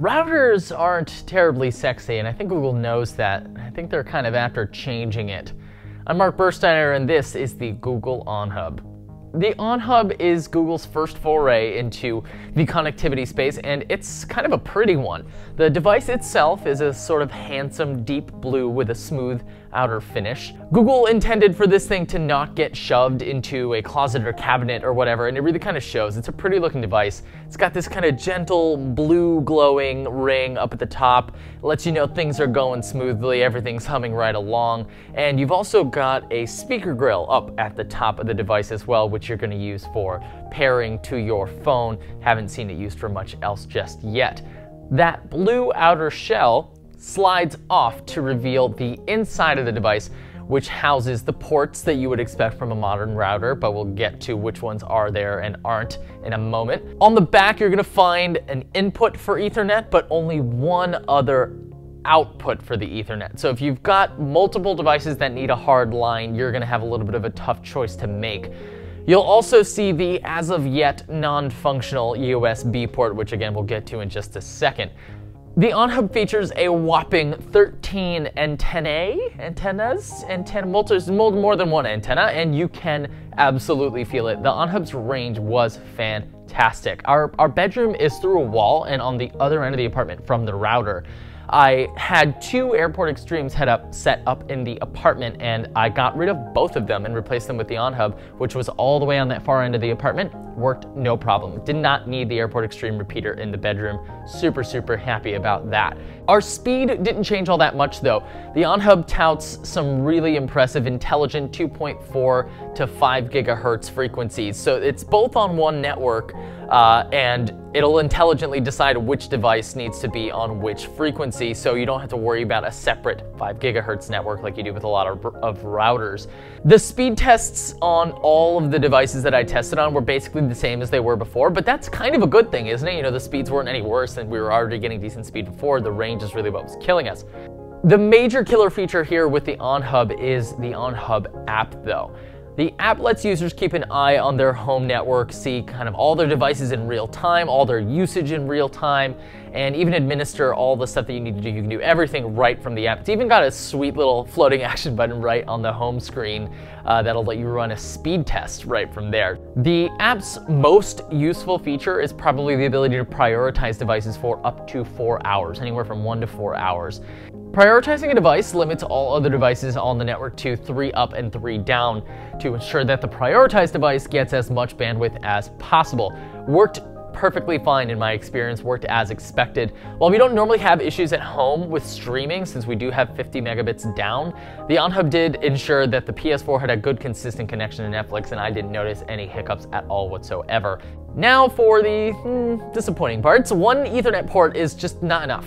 Routers aren't terribly sexy, and I think Google knows that. I think they're kind of after changing it. I'm Mark Bursteiner, and this is the Google OnHub. The OnHub is Google's first foray into the connectivity space, and it's kind of a pretty one. The device itself is a sort of handsome deep blue with a smooth outer finish. Google intended for this thing to not get shoved into a closet or cabinet or whatever, and it really kind of shows. It's a pretty looking device. It's got this kind of gentle blue glowing ring up at the top. It lets you know things are going smoothly, everything's humming right along. And you've also got a speaker grill up at the top of the device as well, which you're going to use for pairing to your phone. Haven't seen it used for much else just yet. That blue outer shell slides off to reveal the inside of the device, which houses the ports that you would expect from a modern router, but we'll get to which ones are there and aren't in a moment. On the back, you're going to find an input for Ethernet, but only one other output for the Ethernet. So if you've got multiple devices that need a hard line, you're going to have a little bit of a tough choice to make. You'll also see the as of yet non-functional USB port, which again we'll get to in just a second. The OnHub features a whopping 13 antennas, more than one antenna, and you can absolutely feel it. The OnHub's range was fantastic. Our bedroom is through a wall and on the other end of the apartment from the router. I had two Airport Extremes set up in the apartment, and I got rid of both of them and replaced them with the OnHub, which was all the way on that far end of the apartment. Worked no problem. Did not need the Airport Extreme repeater in the bedroom. Super, super happy about that. Our speed didn't change all that much though. The OnHub touts some really impressive intelligent 2.4 to 5 gigahertz frequencies. So it's both on one network, and it'll intelligently decide which device needs to be on which frequency, so you don't have to worry about a separate 5 gigahertz network like you do with a lot of routers. The speed tests on all of the devices that I tested on were basically the same as they were before, but that's kind of a good thing, isn't it? You know, the speeds weren't any worse, and we were already getting decent speed before. The range is really what was killing us. The major killer feature here with the OnHub is the OnHub app though. The app lets users keep an eye on their home network, see kind of all their devices in real time, all their usage in real time, and even administer all the stuff that you need to do. You can do everything right from the app. It's even got a sweet little floating action button right on the home screen that'll let you run a speed test right from there. The app's most useful feature is probably the ability to prioritize devices for up to 4 hours, anywhere from 1 to 4 hours. Prioritizing a device limits all other devices on the network to 3 up and 3 down to ensure that the prioritized device gets as much bandwidth as possible. Worked perfectly fine in my experience, worked as expected. While we don't normally have issues at home with streaming, since we do have 50 megabits down, the OnHub did ensure that the PS4 had a good consistent connection to Netflix, and I didn't notice any hiccups at all whatsoever. Now for the disappointing parts. One Ethernet port is just not enough.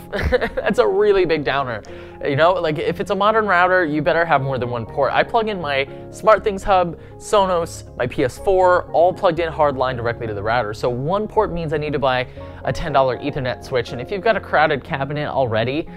That's a really big downer. You know, like if it's a modern router, you better have more than one port. I plug in my SmartThings hub, Sonos, my PS4, all plugged in hardline directly to the router. So one port means I need to buy a $10 Ethernet switch, and if you've got a crowded cabinet already,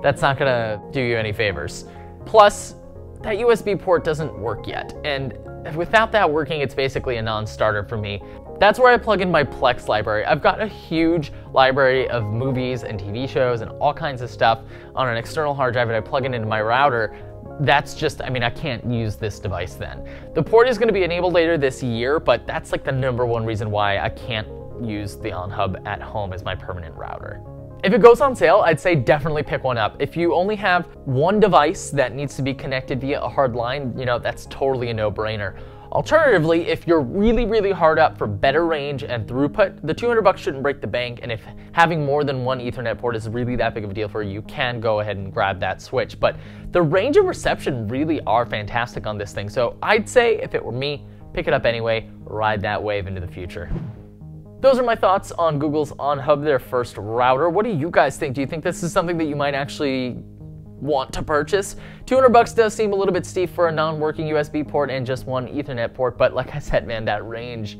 that's not gonna do you any favors. Plus, that USB port doesn't work yet, and without that working, it's basically a non-starter for me. That's where I plug in my Plex library. I've got a huge library of movies and TV shows and all kinds of stuff on an external hard drive, and I plug it into my router. That's just, I mean, I can't use this device then. The port is going to be enabled later this year, but that's like the #1 reason why I can't use the OnHub at home as my permanent router. If it goes on sale, I'd say definitely pick one up. If you only have one device that needs to be connected via a hard line, you know, that's totally a no-brainer. Alternatively, if you're really, really hard up for better range and throughput, the $200 shouldn't break the bank, and if having more than one Ethernet port is really that big of a deal for you, you can go ahead and grab that switch. But the range and reception really are fantastic on this thing, so I'd say if it were me, pick it up anyway, ride that wave into the future. Those are my thoughts on Google's OnHub, their first router. What do you guys think? Do you think this is something that you might actually want to purchase? $200 does seem a little bit steep for a non-working USB port and just one Ethernet port, but like I said, man, that range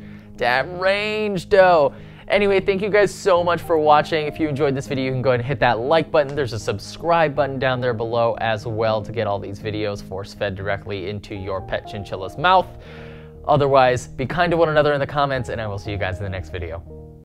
though. Anyway, thank you guys so much for watching. If you enjoyed this video, you can go ahead and hit that like button. There's a subscribe button down there below as well to get all these videos force-fed directly into your pet chinchilla's mouth. Otherwise, be kind to one another in the comments, and I will see you guys in the next video.